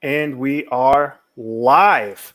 And we are live.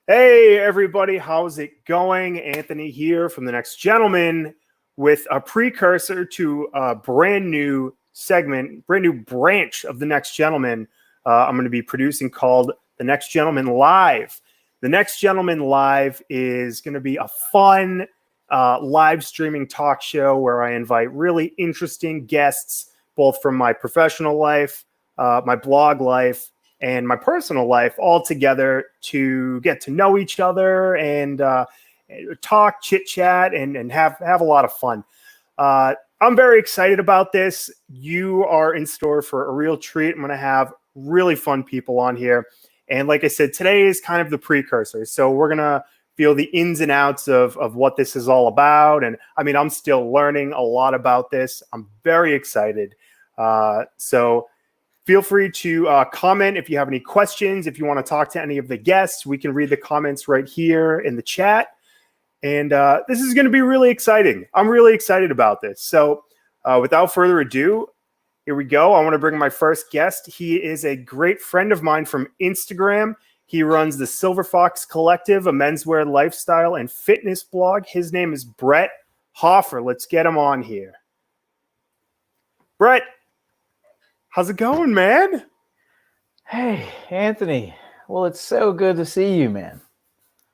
Hey, everybody, how's it going? Anthony here from The Next Gentleman with a precursor to a brand new segment, brand new branch of The Next Gentleman I'm going to be producing called The Next Gentleman Live. The Next Gentleman Live is going to be a fun live streaming talk show where I invite really interesting guests, both from my professional life, my blog life, and my personal life, all together to get to know each other and talk, chit chat, and have a lot of fun. I'm very excited about this. You are in store for a real treat. I'm going to have really fun people on here. And like I said, today is kind of the precursor. So we're going to feel the ins and outs of what this is all about. And I mean, I'm still learning a lot about this. I'm very excited. So feel free to comment if you have any questions. If you want to talk to any of the guests, we can read the comments right here in the chat. And this is going to be really exciting. I'm really excited about this. So without further ado, here we go. I want to bring my first guest. He is a great friend of mine from Instagram. He runs the Silver Fox Collective, a menswear lifestyle and fitness blog. His name is Brett Hoffer. Let's get him on here. Brett, how's it going, man? Hey, Anthony. Well, it's so good to see you, man.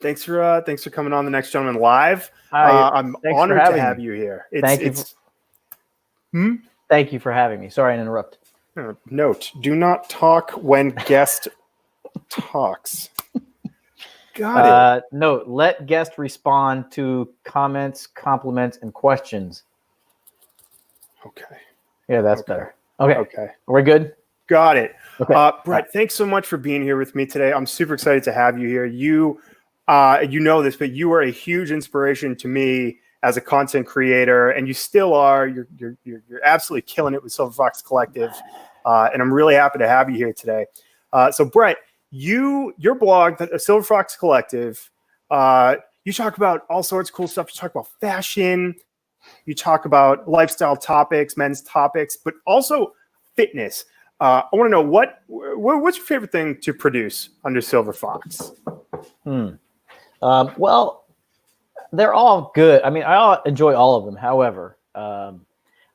Thanks for coming on The Next Gentleman Live. I'm honored to have you here. Thank you for having me. Sorry I interrupted. Note: do not talk when guest talks. Got it. Note: let guest respond to comments, compliments, and questions. Okay. Yeah, that's better. Okay. Okay. We're good? Got it. Okay. Brett, thanks so much for being here with me today. I'm super excited to have you here. You know this, but you are a huge inspiration to me as a content creator, and you still are. You're absolutely killing it with Silver Fox Collective, and I'm really happy to have you here today. So, Brett, your blog, the Silver Fox Collective, you talk about all sorts of cool stuff. You talk about fashion, you talk about lifestyle topics, men's topics, but also fitness. I want to know what's your favorite thing to produce under Silver Fox? Well, they're all good. I mean, I enjoy all of them. However, I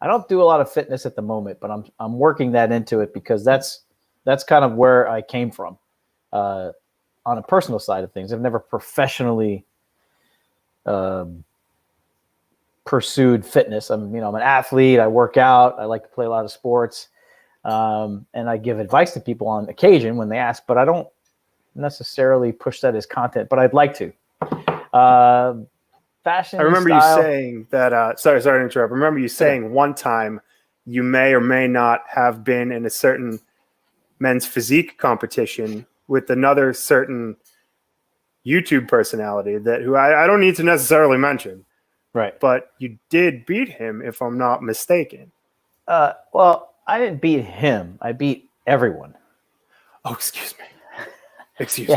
don't do a lot of fitness at the moment, but I'm working that into it because that's kind of where I came from. On a personal side of things, I've never professionally pursued fitness. I'm an athlete. I work out. I like to play a lot of sports, and I give advice to people on occasion when they ask. But I don't necessarily push that as content. But I'd like to. Fashion. I remember style. you saying that. Sorry to interrupt. I remember you saying one time you may or may not have been in a certain men's physique competition with another certain YouTube personality who I don't need to necessarily mention. Right. But you did beat him, if I'm not mistaken. Well, I didn't beat him. I beat everyone. Oh, excuse me. Excuse me.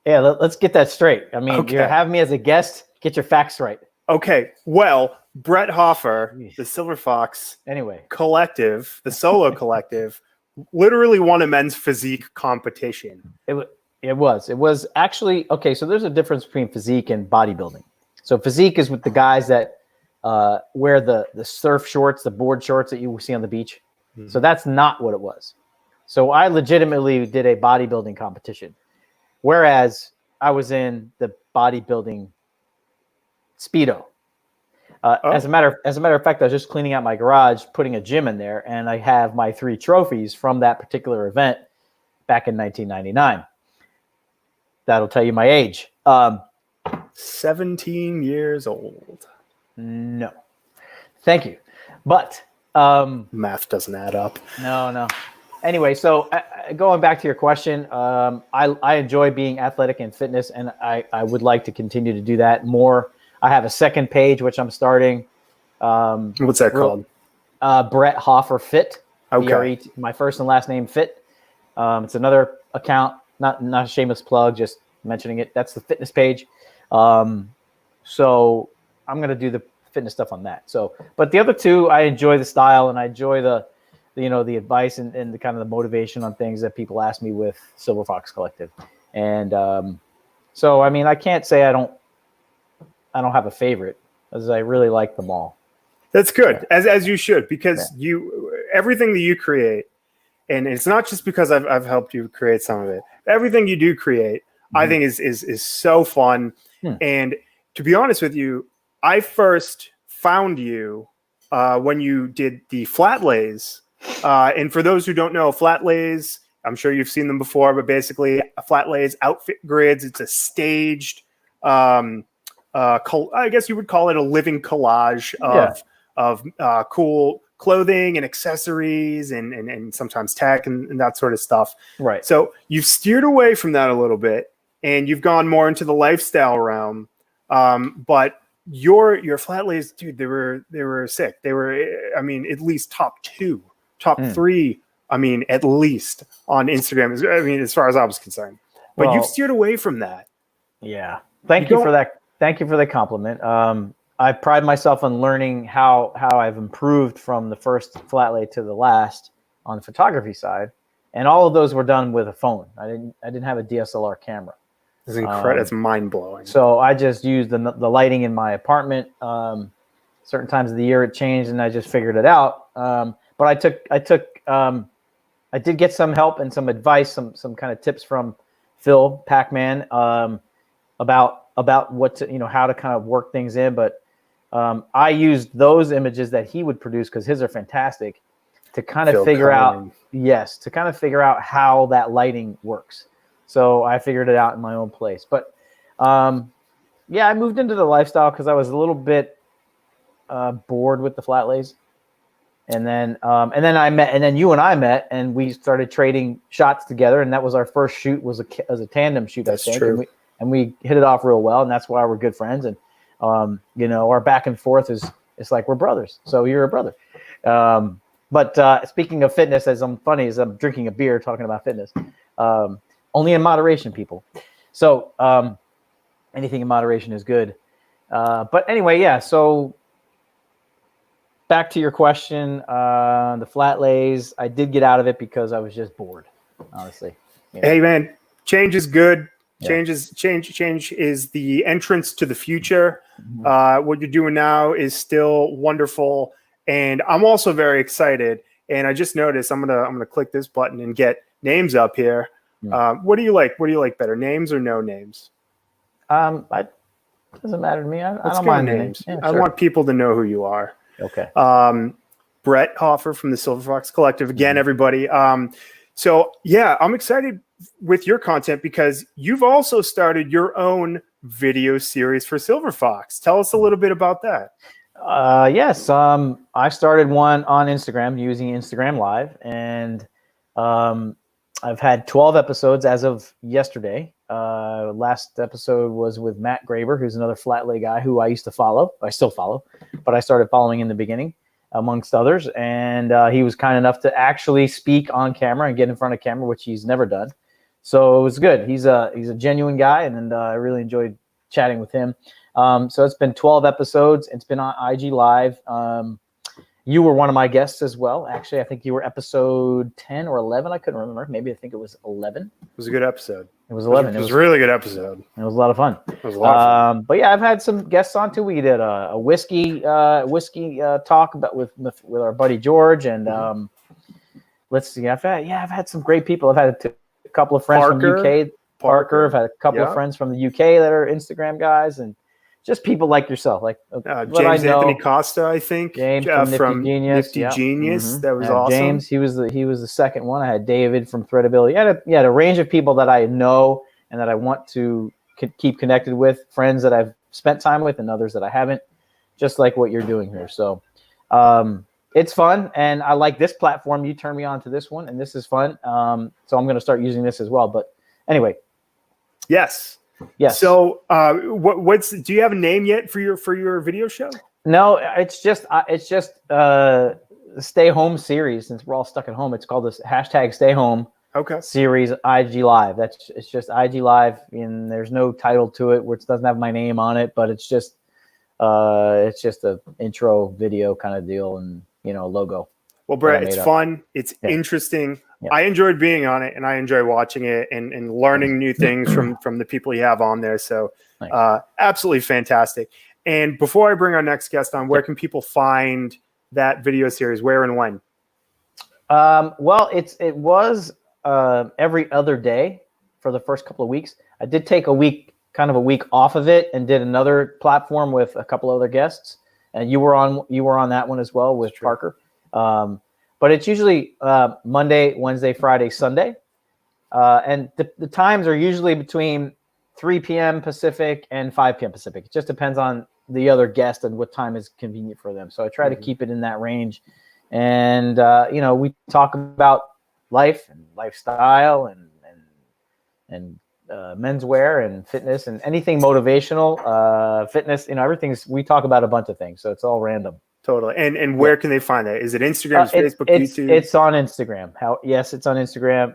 Yeah, let's get that straight. I mean, Okay. You have me as a guest. Get your facts right. Okay. Well, Brett Hoffer, the Silver Fox Collective, the solo collective, literally won a men's physique competition. It was actually okay. So there's a difference between physique and bodybuilding. So physique is with the guys that wear the surf shorts, the board shorts that you see on the beach. Mm-hmm. So that's not what it was. So I legitimately did a bodybuilding competition, whereas I was in the bodybuilding Speedo. As a matter of fact, I was just cleaning out my garage, putting a gym in there, and I have my 3 trophies from that particular event back in 1999. That'll tell you my age. 17 years old. No. Thank you. But math doesn't add up. No. Anyway, so going back to your question, I enjoy being athletic and fitness, and I would like to continue to do that more. I have a second page, which I'm starting. What's that called? Brett Hoffer Fit. Okay. B-R-E-T, my first and last name Fit. It's another account, not a shameless plug, just mentioning it. That's the fitness page. So I'm going to do the fitness stuff on that. So, but the other two, I enjoy the style and I enjoy the the advice and the kind of the motivation on things that people ask me with Silver Fox Collective. And so, I mean, I can't say I don't have a favorite, as I really like them all. That's good, as you should, because everything that you create, and it's not just because I've helped you create some of it. Everything you do create, I think is so fun. And to be honest with you, I first found you when you did the flat lays. And for those who don't know, flat lays, I'm sure you've seen them before, but basically a flat lays outfit grids. It's a staged, I guess you would call it a living collage of cool clothing and accessories and sometimes tech and that sort of stuff. Right. So you've steered away from that a little bit and you've gone more into the lifestyle realm. But your flat lays, dude, they were sick. They were, I mean, at least top 3, I mean, at least on Instagram. I mean, as far as I was concerned. But you've steered away from that. Yeah. Thank you for that. Thank you for the compliment. I pride myself on learning how I've improved from the first flat lay to the last on the photography side, and all of those were done with a phone. I didn't have a DSLR camera. It's incredible. It's mind blowing. So I just used the lighting in my apartment. Certain times of the year it changed, and I just figured it out. But I did get some help and some advice, some kind of tips from Phil Pac-Man about what to, how to kind of work things in. But I used those images that he would produce, because his are fantastic, to kind of figure out how that lighting works. So I figured it out in my own place. But I moved into the lifestyle because I was a little bit bored with the flat lays. And then you and I met, and we started trading shots together, and that was our first shoot, was a tandem shoot. That's I think. true. And we hit it off real well, and that's why we're good friends. And our back and forth it's like we're brothers. So you're a brother. But speaking of fitness, as I'm drinking a beer talking about fitness, only in moderation, people. So anything in moderation is good. But anyway, yeah. So back to your question, the flat lays, I did get out of it because I was just bored, honestly. Hey man, change is good. Yeah. Change is the entrance to the future. What you're doing now is still wonderful, and I'm also very excited. And I just noticed I'm gonna click this button and get names up here. What do you like? What do you like better, names or no names? It doesn't matter to me. I don't mind names. Yeah, I want people to know who you are. Okay. Brett Hoffer from the Silver Fox Collective. Again, everybody. So yeah, I'm excited with your content because you've also started your own video series for Silver Fox. Tell us a little bit about that. Yes. I started one on Instagram using Instagram Live, and I've had 12 episodes as of yesterday. Last episode was with Matt Graber, who's another flat lay guy who I used to follow. I still follow, but I started following in the beginning, amongst others. And he was kind enough to actually speak on camera and get in front of camera, which he's never done. So it was good. He's a genuine guy, and I really enjoyed chatting with him. So it's been 12 episodes. It's been on IG Live. You were one of my guests as well. Actually, I think you were episode 10 or 11. I couldn't remember. Maybe I think it was 11. It was a good episode. It was 11. It was a really good episode. It was a lot of fun. It was a lot of fun. But yeah, I've had some guests on too. We did a whiskey talk about with our buddy George, and let's see. I've had some great people. I've had a couple of friends from the UK. Parker. I've had a couple of friends from the UK that are Instagram guys, and just people like yourself, like James Anthony Costa, I think. James from Nifty Genius. Nifty Genius. That was awesome. James, he was the second one. I had David from Threadability. I had a range of people that I know and that I want to keep connected with, friends that I've spent time with and others that I haven't, just like what you're doing here. So it's fun, and I like this platform. You turned me on to this one, and this is fun. So I'm going to start using this as well. But anyway. Yes. So, do you have a name yet for your video show? No, it's just the Stay Home series. Since we're all stuck at home, it's called this #Stay Home series IG Live. It's just IG Live, and there's no title to it, which doesn't have my name on it, but it's just a intro video kind of deal, and logo. Well, Brett, it's fun. It's Yeah. interesting. Yeah. I enjoyed being on it, and I enjoy watching it and learning new things from the people you have on there. So absolutely fantastic. And before I bring our next guest on, where can people find that video series? Where and when? Well, it was every other day for the first couple of weeks. I did take a week off of it and did another platform with a couple other guests. And you were on that one as well with Parker. But it's usually Monday, Wednesday, Friday, Sunday. And the times are usually between 3 p.m. Pacific and 5 p.m. Pacific. It just depends on the other guest and what time is convenient for them. So I try to keep it in that range. And, we talk about life and lifestyle and menswear and fitness and anything motivational, fitness, we talk about a bunch of things. So it's all random. Totally. And where can they find that? Is it Instagram, Facebook, YouTube? It's on Instagram. Yes, it's on Instagram.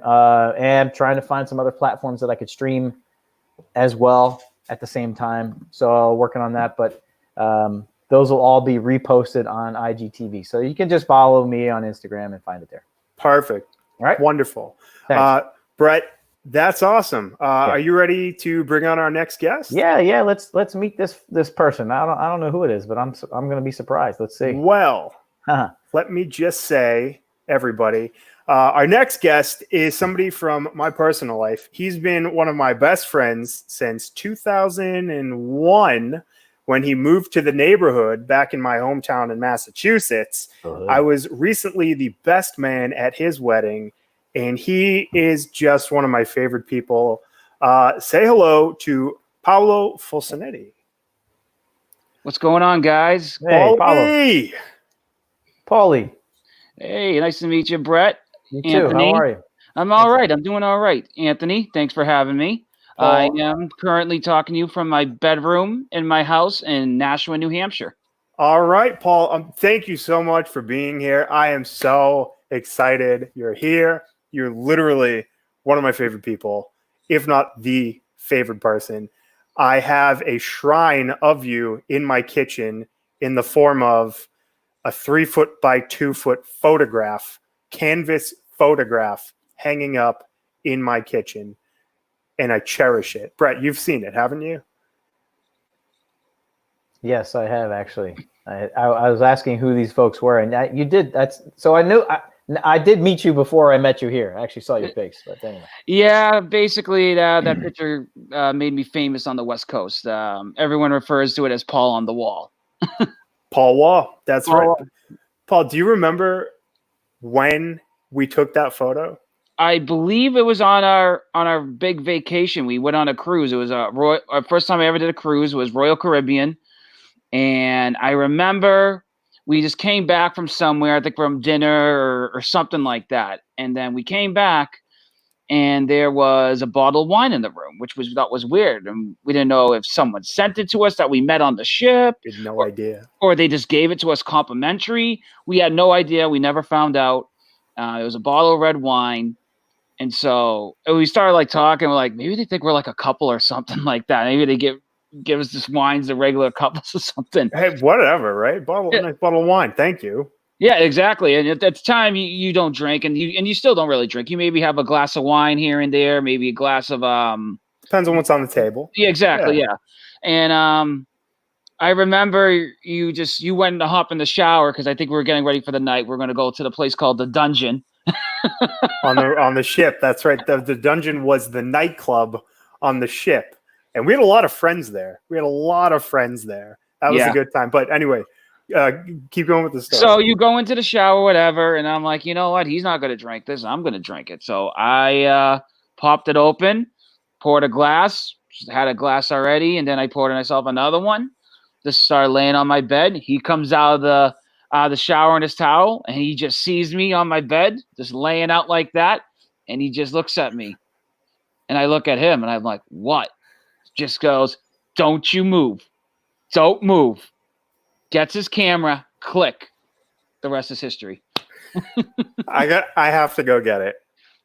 And I'm trying to find some other platforms that I could stream as well at the same time. So working on that, but those will all be reposted on IGTV. So you can just follow me on Instagram and find it there. Perfect. All right. Wonderful. Thanks. Brett, that's awesome. Are you ready to bring on our next guest? Yeah. Let's meet this person. I don't know who it is, but I'm going to be surprised. Let's see. Well, let me just say, everybody, our next guest is somebody from my personal life. He's been one of my best friends since 2001 when he moved to the neighborhood back in my hometown in Massachusetts. I was recently the best man at his wedding, and he is just one of my favorite people. Say hello to Paolo Fulcinetti. What's going on, guys? Hey, Paulie. Hey, nice to meet you, Brett. You too. Anthony. How are you? I'm all right. I'm doing all right. Anthony, thanks for having me. I am currently talking to you from my bedroom in my house in Nashua, New Hampshire. All right, Paul. Thank you so much for being here. I am so excited you're here. You're literally one of my favorite people, if not the favorite person. I have a shrine of you in my kitchen in the form of a 3-foot by 2-foot photograph, canvas photograph hanging up in my kitchen. And I cherish it. Brett, you've seen it, haven't you? Yes, I have actually. I was asking who these folks were, and you did. So I knew I did meet you before I met you here. I actually saw your face, but anyway. Yeah, basically that picture made me famous on the West Coast. Everyone refers to it as Paul on the Wall. Paul Wall, that's right. Paul, do you remember when we took that photo? I believe it was on our big vacation. We went on a cruise. It was our first time I ever did a cruise. Was Royal Caribbean, and I remember we just came back from somewhere. I think from dinner or something like that. And then we came back, and there was a bottle of wine in the room, which we thought was weird, and we didn't know if someone sent it to us that we met on the ship. We had no idea, or they just gave it to us complimentary. We had no idea. We never found out. It was a bottle of red wine. And so we started talking. We're like, maybe they think we're like a couple or something like that. Maybe they give us just wines to regular couples or something. Hey, whatever, right? Nice bottle of wine. Thank you. Yeah, exactly. And at the time, you don't drink, and you still don't really drink. You maybe have a glass of wine here and there, maybe a glass of depends on what's on the table. Yeah, exactly. Yeah. And I remember you went to hop in the shower because I think we were getting ready for the night. We're going to go to the place called the Dungeon. on the ship, that's right. The Dungeon was the nightclub on the ship, and we had a lot of friends there. That was a good time. But anyway, keep going with the story. So you go into the shower, whatever, and I'm like, you know what? He's not going to drink this. I'm going to drink it. So I popped it open, poured a glass, had a glass already, and then I poured myself another one. Just started laying on my bed. He comes out of the shower in his towel, and he just sees me on my bed, just laying out like that, and he just looks at me. And I look at him, and I'm like, what? Just goes, don't you move. Don't move. Gets his camera, click. The rest is history. I have to go get it.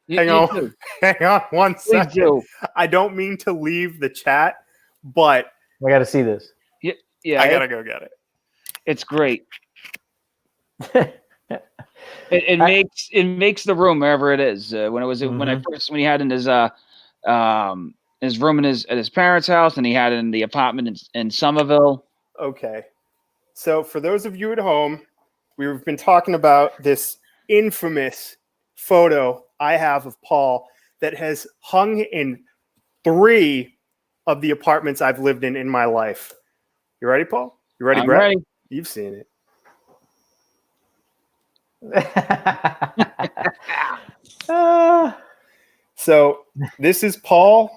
Hang on one second. Do. I don't mean to leave the chat, but I got to see this. Yeah, I gotta go get it. It's great. It makes the room wherever it is. When he had in his room at his parents' house, and he had it in the apartment in Somerville. Okay. So for those of you at home, we've been talking about this infamous photo I have of Paul that has hung in 3 of the apartments I've lived in my life. You ready, Paul? You ready, I'm Brett? ready. You've seen it. So this is Paul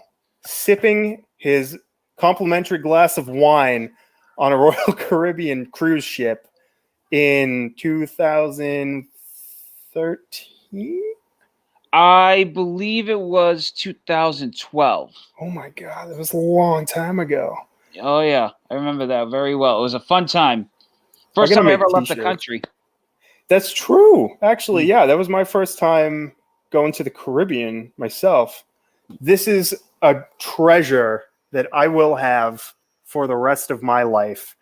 sipping his complimentary glass of wine on a Royal Caribbean cruise ship in 2013. I believe it was 2012. Oh my God, that was a long time ago. Oh yeah, I remember that very well. It was a fun time. First gotta time I make ever left the t-shirts. country. That's true. Actually, yeah, that was my first time going to the Caribbean myself. This is a treasure that I will have for the rest of my life.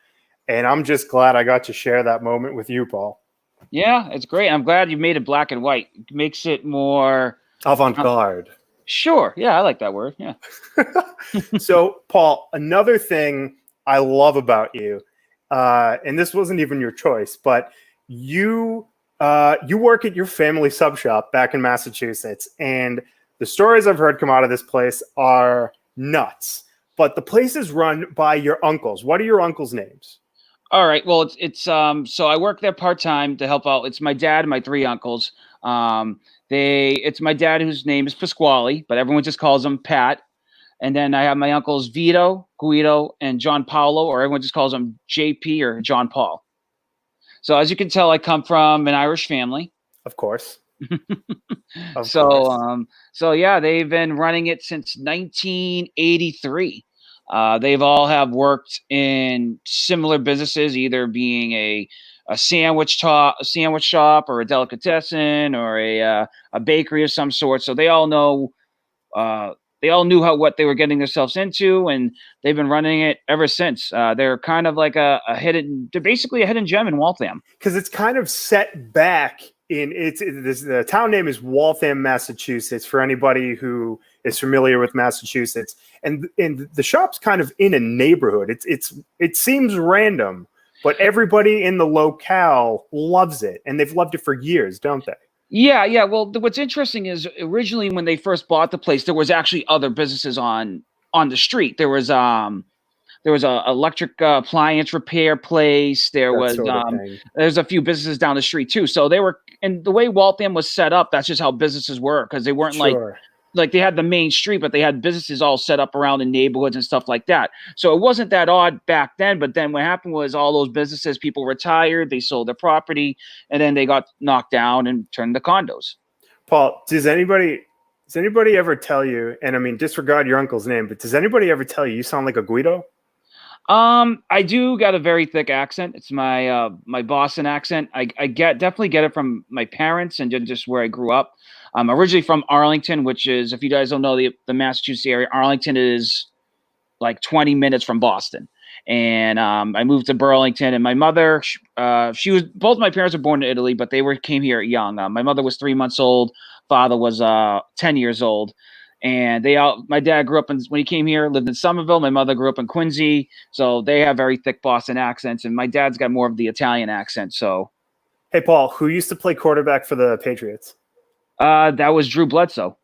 And I'm just glad I got to share that moment with you, Paul. Yeah, it's great. I'm glad you made it black and white. It makes it more Avant-garde. sure. Yeah, I like that word. Yeah. So, Paul, another thing I love about you, and this wasn't even your choice, but you work at your family sub shop back in Massachusetts, and the stories I've heard come out of this place are nuts. But the place is run by your uncles. What are your uncles' names? All right. Well, it's so I work there part-time to help out. It's my dad and my 3 uncles. It's my dad whose name is Pasquale, but everyone just calls him Pat. And then I have my uncles Vito, Guido, and John Paolo, or everyone just calls him JP or John Paul. So as you can tell, I come from an Irish family. Of course. Of So course. so yeah, they've been running it since 1983. They've all have worked in similar businesses, either being a sandwich shop, or a delicatessen, or a bakery of some sort. So they all know. They all knew what they were getting themselves into, and they've been running it ever since. They're kind of like they're basically a hidden gem in Waltham. Because it's kind of set back the town name is Waltham, Massachusetts, for anybody who is familiar with Massachusetts. And the shop's kind of in a neighborhood. It seems random, but everybody in the locale loves it, and they've loved it for years, don't they? Yeah. Well, what's interesting is originally when they first bought the place, there was actually other businesses on the street. There was a electric appliance repair place. There's a few businesses down the street too. So they were, and the way Waltham was set up, that's just how businesses were, because they weren't like they had the main street, but they had businesses all set up around the neighborhoods and stuff like that. So it wasn't that odd back then. But then what happened was all those businesses, people retired, they sold their property, and then they got knocked down and turned to condos. Paul, does anybody ever tell you, and I mean, disregard your uncle's name, but does anybody ever tell you sound like a Guido? I do got a very thick accent. It's my my Boston accent. I definitely get it from my parents and just where I grew up. I'm originally from Arlington, which is, if you guys don't know the Massachusetts area, Arlington is like 20 minutes from Boston. And I moved to Burlington, and my mother, both my parents were born in Italy, but they came here young. My mother was 3 months old. Father was 10 years old. And my dad grew up when he came here, lived in Somerville. My mother grew up in Quincy. So they have very thick Boston accents. And my dad's got more of the Italian accent. So, hey, Paul, who used to play quarterback for the Patriots? that was Drew Bledsoe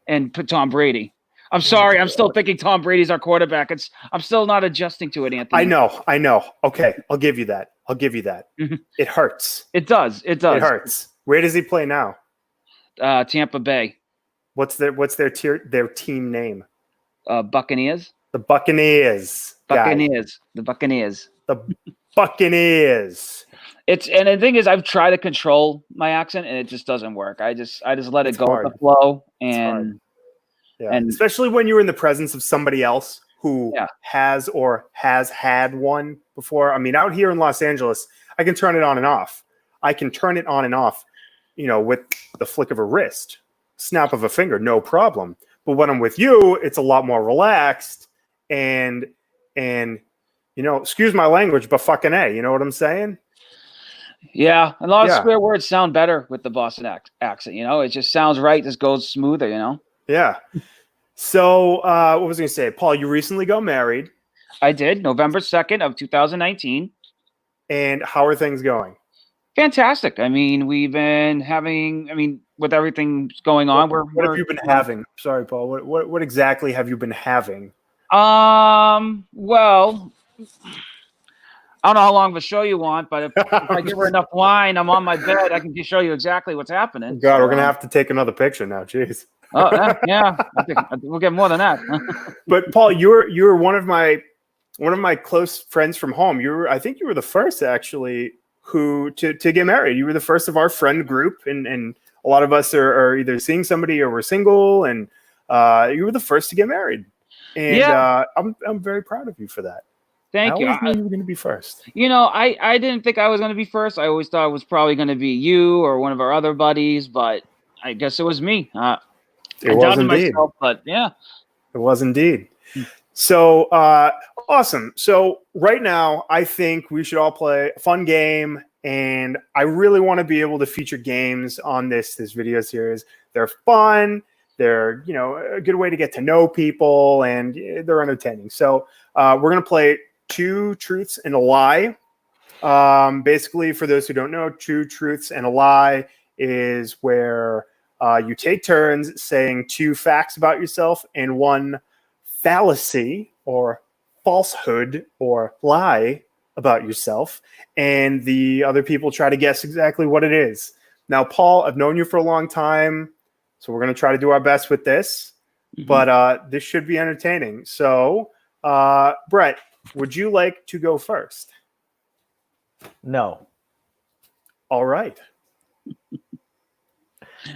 and Tom Brady. I'm sorry. I'm still thinking Tom Brady's our quarterback. I'm still not adjusting to it, Anthony. I know. Okay, I'll give you that. Mm-hmm. It hurts. It does. It hurts. Where does he play now? Tampa Bay. What's their team name? Buccaneers. The Buccaneers. Buccaneers. The Buccaneers. The Buccaneers. And the thing is, I've tried to control my accent, and it just doesn't work. I just let it go with the flow, and especially when you're in the presence of somebody else who has had one before. I mean, out here in Los Angeles, I can turn it on and off. With the flick of a wrist, snap of a finger, no problem. But when I'm with you, it's a lot more relaxed and excuse my language, but fucking A, you know what I'm saying? Yeah, a lot of Yeah. swear words sound better with the Boston accent. It just sounds right. Just goes smoother. Yeah. So, what was I going to say? Paul, you recently got married, I did November 2nd of 2019. and how are things going? Fantastic. I mean, we've been having. I mean, with everything going on, What have you been having? Sorry, Paul. What exactly have you been having? Well, I don't know how long of a show you want, but if I give her enough wine, I'm on my bed. I can just show you exactly what's happening. God, So, we're gonna have to take another picture now. Jeez. Oh yeah, I think we'll get more than that. But Paul, you were one of my close friends from home. I think you were the first actually to get married. You were the first of our friend group, and a lot of us are either seeing somebody or we're single, and you were the first to get married. And Yeah. I'm very proud of you for that. Thank I you. always knew you were going to be first. I didn't think I was going to be first. I always thought it was probably going to be you or one of our other buddies, but I guess it was me. It I was doubted indeed. myself, but yeah. It was indeed. So awesome. So right now, I think we should all play a fun game, and I really want to be able to feature games on this video series. They're fun. They're a good way to get to know people, and they're entertaining. So we're gonna play Two Truths and a Lie. Basically, for those who don't know, Two Truths and a Lie is where you take turns saying two facts about yourself and one fallacy or falsehood or lie about yourself, and the other people try to guess exactly what it is. Now, Paul, I've known you for a long time, so we're going to try to do our best with this, but this should be entertaining. So, Brett, would you like to go first? No. Oh. All right.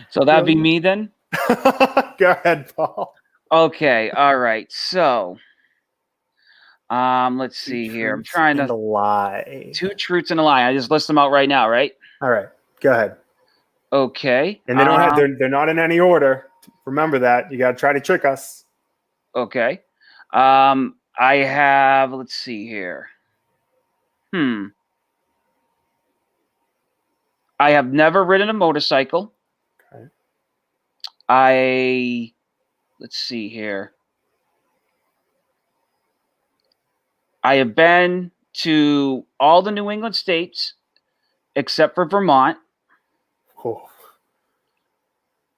So that'd be me then? Go ahead, Paul. Okay. All right. So let's see here. I'm trying to lie. Two truths and a lie. I just list them out right now, right? All right. Go ahead. Okay. And they don't have they're not in any order. Remember that. You got to try to trick us. Okay. I have, let's see here. I have never ridden a motorcycle. Okay. Let's see here. I have been to all the New England states except for Vermont. Oh.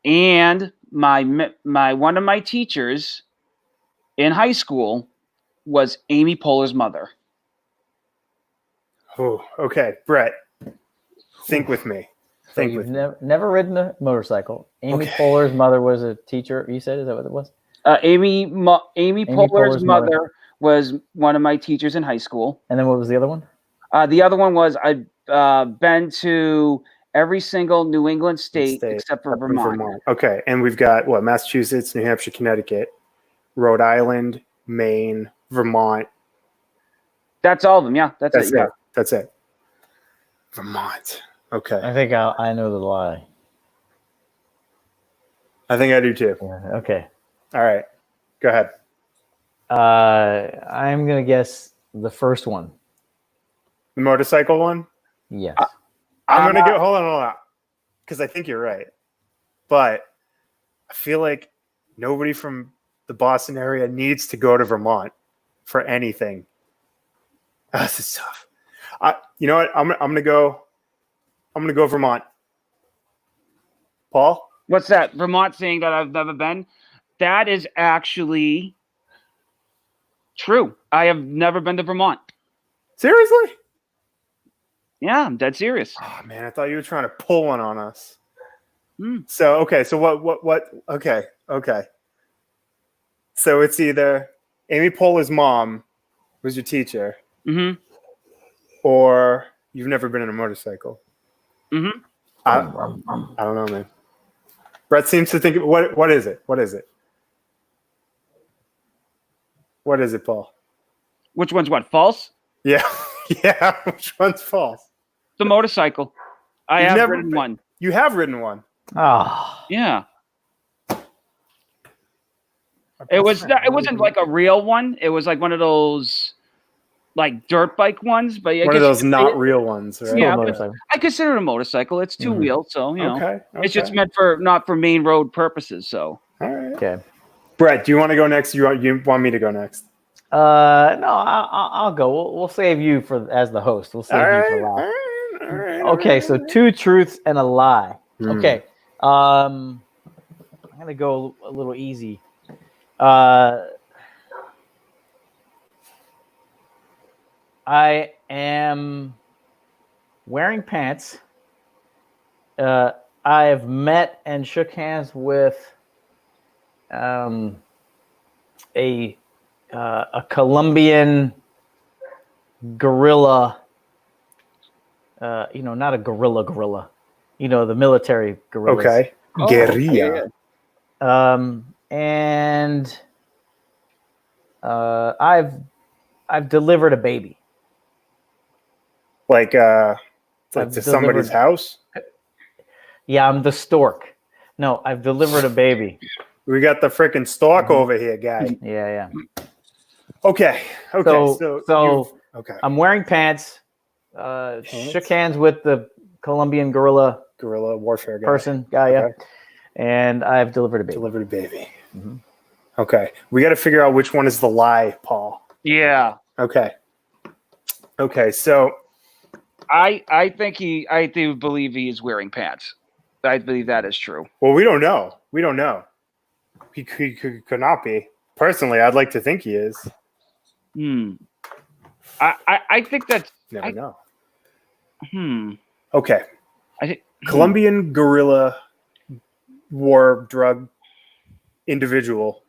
And my one of my teachers in high school was Amy Poehler's mother. Oh, okay. Brett, think with me. So you've never ridden a motorcycle. Amy Poehler's mother was a teacher, you said? Is that what it was? Amy Poehler's mother was one of my teachers in high school. And then what was the other one? The other one was I've been to every single New England state except for Vermont. Okay, and we've got what? Massachusetts, New Hampshire, Connecticut, Rhode Island, Maine, Vermont. That's all of them. Yeah, that's it. Yeah, that's it. Vermont. Okay. I think I know the lie. I think I do too. Yeah, okay. All right. Go ahead. I'm gonna guess the first one. The motorcycle one? Yes. I'm gonna go. Hold on, because I think you're right, but I feel like nobody from the Boston area needs to go to Vermont for anything. This is tough. You know what? I'm gonna go Vermont. Paul? What's that? Vermont thing that I've never been? That is actually true. I have never been to Vermont. Seriously? Yeah, I'm dead serious. Oh man, I thought you were trying to pull one on us. So okay, so what? Okay. So it's either Amy Poehler's mom was your teacher, or you've never been in a motorcycle. I don't know, man. Brett seems to think. What is it? What is it? What is it, Paul? Which one's what? False? Yeah. Yeah. Which one's false? The motorcycle. I have ridden one. You have ridden one. Oh. Yeah. It wasn't like a real one. It was like one of those like dirt bike ones, but I One of guess those not real ones, right? Still Yeah, a but motorcycle. I consider it a motorcycle. It's two wheels, so you know, Okay. it's just meant for not for main road purposes. So All right. Okay. Brett, do you want to go next? You want me to go next? No, I'll go. We'll save you as the host. We'll save you for last. All right. Okay, so 2 truths and a lie. Hmm. Okay. I'm gonna go a little easy. I am wearing pants. I have met and shook hands with a Colombian guerrilla. Not a gorilla. The military guerrillas. Okay. Guerrilla. And I've delivered a baby. Like I've to somebody's delivered- house. Yeah, I'm the stork. No, I've delivered a baby. We got the freaking stalk over here, guy. Yeah. Okay. So okay. I'm wearing pants. Shook hands with the Colombian guerrilla warfare guy. guy, yeah. Okay. And I've delivered a baby. Delivered a baby. Mhm. Okay. We got to figure out which one is the lie, Paul. yeah, Okay. So I do believe he is wearing pants. I believe that is true. well, we don't know. He could not be. Personally, I'd like to think he is. I think that's Never know. Okay. I think Colombian guerrilla war drug individual.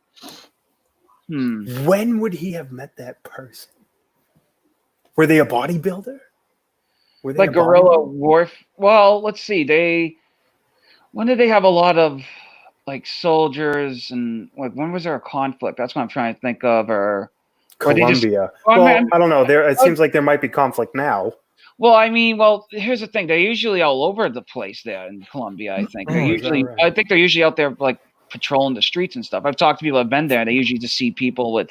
When would he have met that person? Were they a bodybuilder? Were they like guerrilla warfare. Well, let's see. When did they have a lot of like soldiers and like when was there a conflict? That's what I'm trying to think of. Or Colombia. Well, Well, I don't know. It seems like there might be conflict now. Well, here's the thing. They're usually all over the place there in Colombia. I think Oh, is that right? I think they're usually out there like patrolling the streets and stuff. I've talked to people who've been there. They usually just see people with.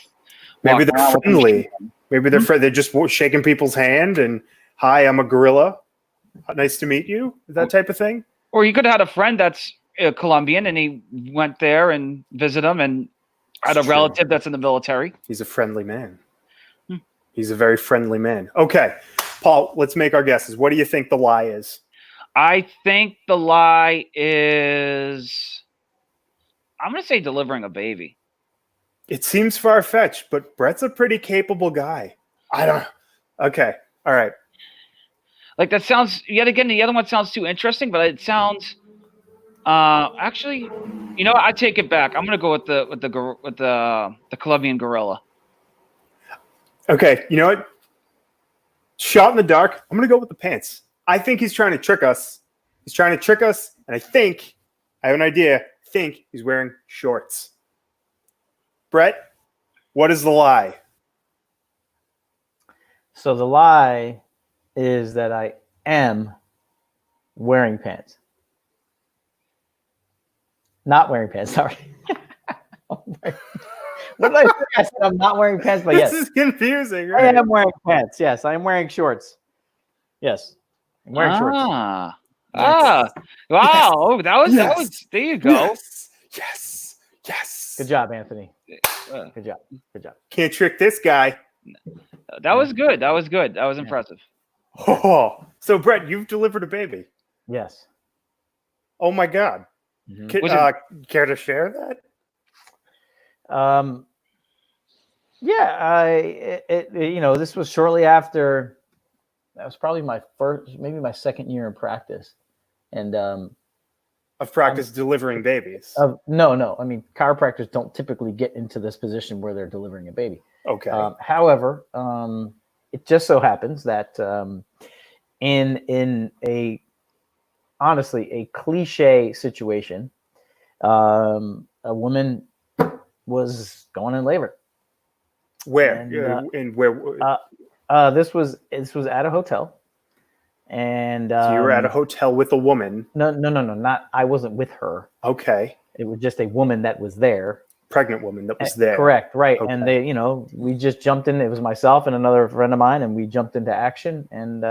Maybe they're walking around with friendly. Maybe they're just shaking people's hand and hi, I'm a gorilla. Nice to meet you. That type of thing. Or you could have had a friend that's Colombian and he went there and visited them and had a relative that's in the military. He's a friendly man. He's a very friendly man. Okay, Paul, let's make our guesses. What do you think the lie is? I think the lie is, I'm going to say delivering a baby. It seems far-fetched, but Brett's a pretty capable guy. I don't. Okay, all right. Like that sounds, yet again, the other one sounds too interesting, but it sounds, actually, you know what? I take it back. I'm going to go with the Colombian gorilla. Okay, you know what? Shot in the dark. I'm going to go with the pants. I think he's trying to trick us. And I think, I have an idea. I think he's wearing shorts. Brett, what is the lie? So the lie is that I am wearing pants. Not wearing pants, sorry. What did I say? I said I'm not wearing pants, but yes. This is confusing, I right? am wearing pants. Yes, I am wearing shorts. Yes. I'm wearing shorts. Wow. Yes. Oh, that was Yes. there you go. Yes. Good job, Anthony. Uh, Good job. Can't trick this guy. That was good. That was impressive. Oh, so Brett, you've delivered a baby. Yes. Oh my God. Mhm. Was Care to share that? Yeah, this was shortly after. That was probably maybe my second year in practice, and Of practice delivering babies. no. I mean, chiropractors don't typically get into this position where they're delivering a baby. Okay. However, it just so happens that in a cliche situation, a woman was going in labor. Where? And, where? this was at a hotel, and So you were at a hotel with a woman. No, not I wasn't with her. Okay. It was just a woman that was there. pregnant woman that was there. Correct, right. Okay. And they, we just jumped in. It was myself and another friend of mine, and we jumped into action and,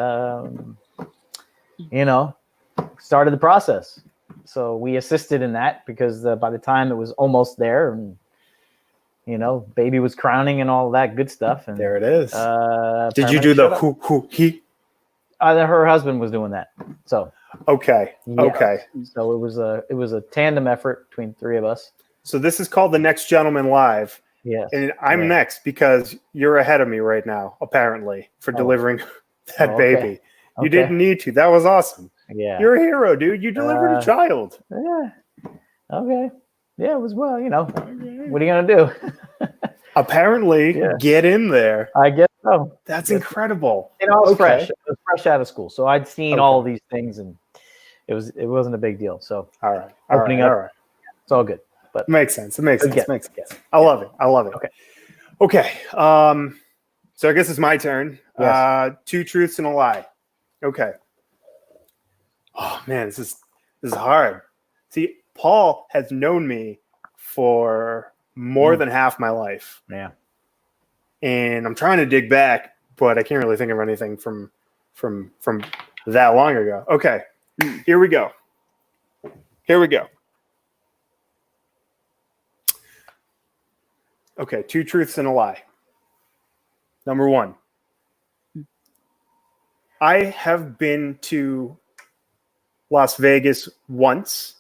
started the process. So we assisted in that because by the time it was almost there, and baby was crowning and all that good stuff. And there it is. Did you do the he? Her husband was doing that. So okay, yeah. Okay. So it was a tandem effort between three of us. So this is called The Next Gentleman Live. Yes. And I'm next because you're ahead of me right now, apparently, for delivering that baby. You didn't need to. That was awesome. Yeah. You're a hero, dude. You delivered a child. Yeah. Okay. Yeah, it was what are you going to do? Apparently, get in there. I guess so. That's incredible. I was fresh. I was fresh out of school. So I'd seen all of these things, and it wasn't a big deal. So all right. Opening up, it's all good. But makes sense. It makes sense. Makes sense. I love it. Okay. So I guess it's my turn. Yes. 2 truths and a lie. Okay. Oh man, this is hard. See, Paul has known me for more than half my life. Yeah. And I'm trying to dig back, but I can't really think of anything from that long ago. Okay. Here we go. Okay, 2 truths and a lie. Number 1. I have been to Las Vegas once,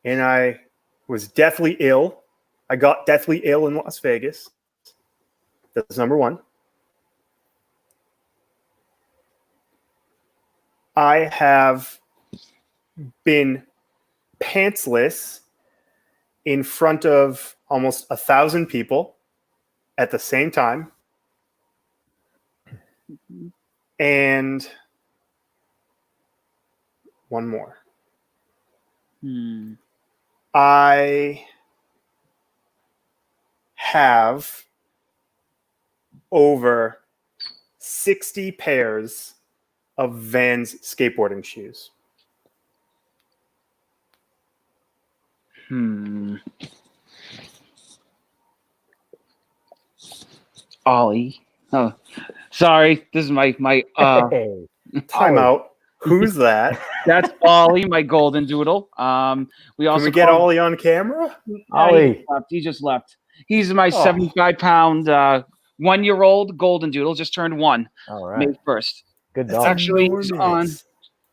and I was deathly ill. I got deathly ill in Las Vegas. That's number 1. I have been pantsless in front of almost 1,000 people at the same time. And one more. I have over 60 pairs of Vans skateboarding shoes. Ollie. Oh, sorry. This is my timeout. Who's that? That's Ollie, my golden doodle. We also Can we get Ollie on camera? Ollie. He just left. He's my 75-pound 1-year-old golden doodle. Just turned 1. All right. May 1st. Good dog. Actually, he's on.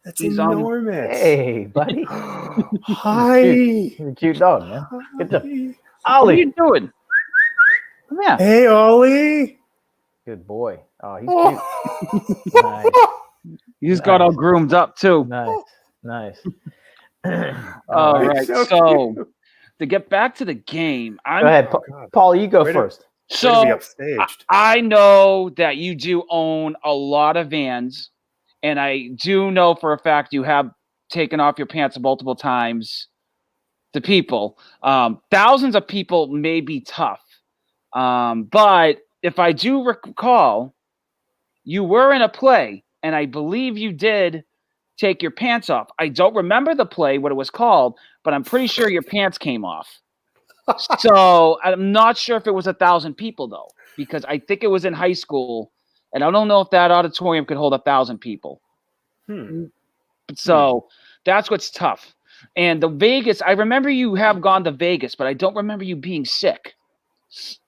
That's enormous. Hey, buddy. Hi. You're a cute dog, man. Good job. Ollie, Ollie. what are you doing? Come here. Hey, Ollie. Good boy. Oh, he's cute. Nice. He's got all groomed up too. Nice. All right. So cute. to get back to the game, go ahead, Paul. You go first. So I know that you do own a lot of Vans, and I do know for a fact you have taken off your pants multiple times to people. Thousands of people may be tough, but if I do recall, you were in a play, and I believe you did take your pants off. I don't remember the play, what it was called, but I'm pretty sure your pants came off. So I'm not sure if it was 1,000 people, though, because I think it was in high school, and I don't know if that auditorium could hold 1,000 people. So that's what's tough. And the Vegas, I remember you have gone to Vegas, but I don't remember you being sick.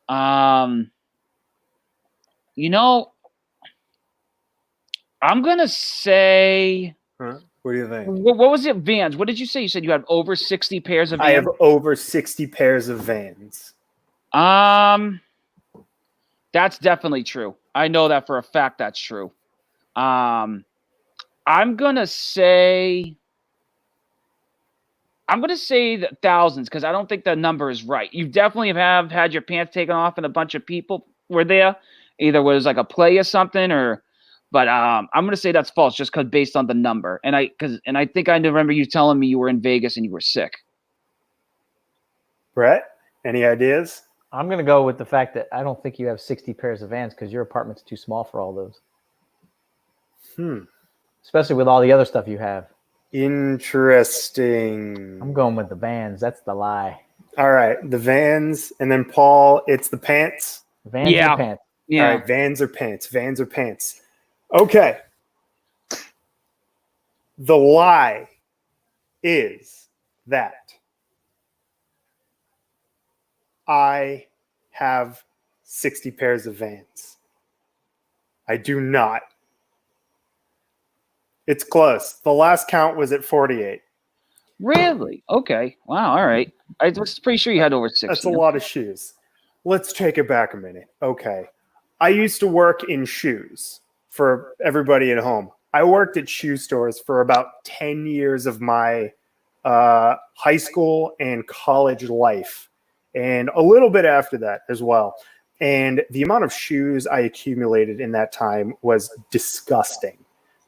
I'm going to say... What do you think? What was it, Vans? What did you say? You said you had over 60 pairs of Vans? I have over 60 pairs of Vans. That's definitely true. I know that for a fact that's true. I'm going to say the thousands because I don't think the number is right. You definitely have had your pants taken off and a bunch of people were there. Either it was like a play or something but I'm going to say that's false just because based on the number. And I think I remember you telling me you were in Vegas and you were sick. Brett, any ideas? I'm going to go with the fact that I don't think you have 60 pairs of Vans because your apartment's too small for all those. Especially with all the other stuff you have. Interesting. I'm going with the Vans. That's the lie. All right, the Vans, and then Paul, it's the pants. Vans Yeah. and pants. Yeah. All right, Vans or pants. Vans or pants. Okay. The lie is that I have 60 pairs of Vans. I do not. It's close. The last count was at 48. Really? Okay. Wow. All right. I was pretty sure you had over 60. That's a lot of shoes. Let's take it back a minute. Okay. I used to work in shoes for everybody at home. I worked at shoe stores for about 10 years of my high school and college life, and a little bit after that as well. And the amount of shoes I accumulated in that time was disgusting.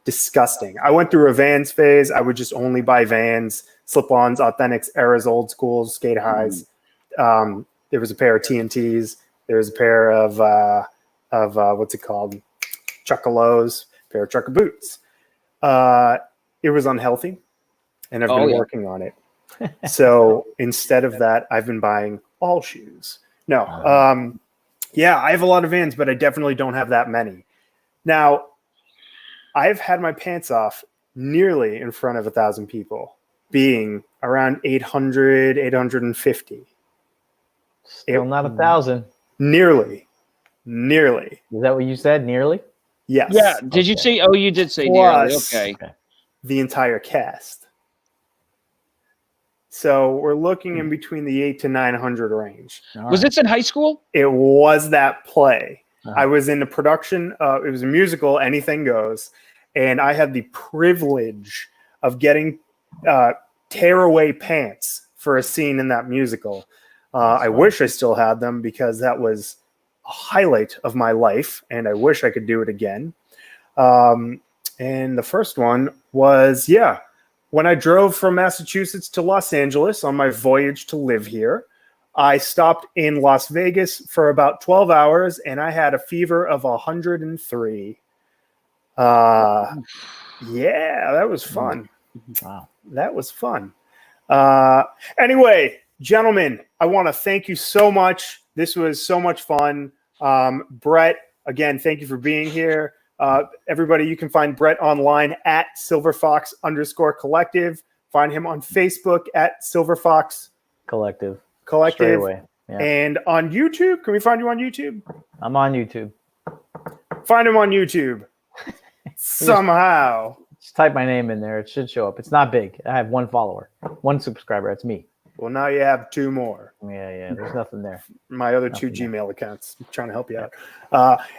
Disgusting. I went through a Vans phase. I would just only buy Vans, slip-ons, Authentics, Eras, Old Schools, Skate Highs. There was a pair of TNTs. There was a pair of what's it called? Chuckalos, pair of Chucka boots. It was unhealthy, and I've been working on it. So instead of that, I've been buying all shoes. No, yeah, I have a lot of Vans, but I definitely don't have that many. Now, I've had my pants off nearly in front of 1,000 people, being around 800, 850. Still not 1,000. Nearly. Nearly. Is that what you said? Nearly? Yes. Yeah. Did you say? Oh, you did say nearly. Plus Okay. the entire cast. So we're looking in between the 800 to 900 range. Was this in high school? It was that play. Oh. I was in the production. It was a musical, Anything Goes. And I had the privilege of getting tearaway pants for a scene in that musical. I wish I still had them because that was a highlight of my life, and I wish I could do it again. And the first one was, when I drove from Massachusetts to Los Angeles on my voyage to live here. I stopped in Las Vegas for about 12 hours, and I had a fever of 103. Yeah, that was fun. Wow. That was fun. Anyway, gentlemen, I want to thank you so much. This was so much fun. Brett, again, thank you for being here. Everybody, you can find Brett online at silverfox_collective. Find him on Facebook at silverfox Collective. collective. Straight away. Yeah. And on YouTube, can we find you on YouTube? I'm on YouTube. Find him on YouTube. Somehow. Just type my name in there. It should show up. It's not big. I have 1 follower, 1 subscriber. It's me. Well, now you have 2 more. Yeah. There's nothing there. My other 2 Gmail accounts. I'm trying to help you out.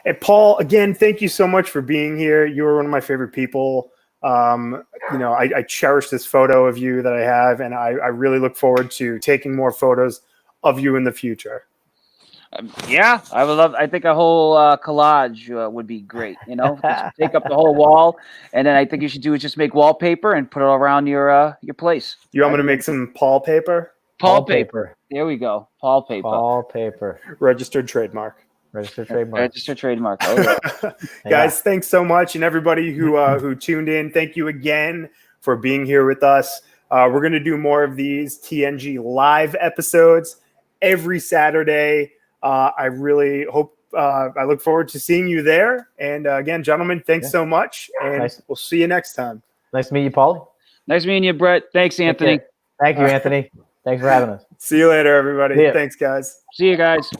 And Paul, again, thank you so much for being here. You were one of my favorite people. I cherish this photo of you that I have, and I really look forward to taking more photos of you in the future. Yeah, I would love. I think a whole collage would be great. Just take up the whole wall, and then I think you should do is just make wallpaper and put it around your place. You want me to make some Paul paper? Paul paper. There we go. Paul paper. Paul paper. Registered trademark. Registered trademark. Registered trademark. Oh, yeah. Guys, thanks so much, and everybody who tuned in. Thank you again for being here with us. We're going to do more of these TNG live episodes every Saturday. I really hope. I look forward to seeing you there. And again, gentlemen, thanks so much, and we'll see you next time. Nice to meet you, Paul. Nice meeting you, Brett. Thanks, Anthony. Thank you, Anthony. Thanks for having us. See you later, everybody. See ya. Thanks, guys. See you guys.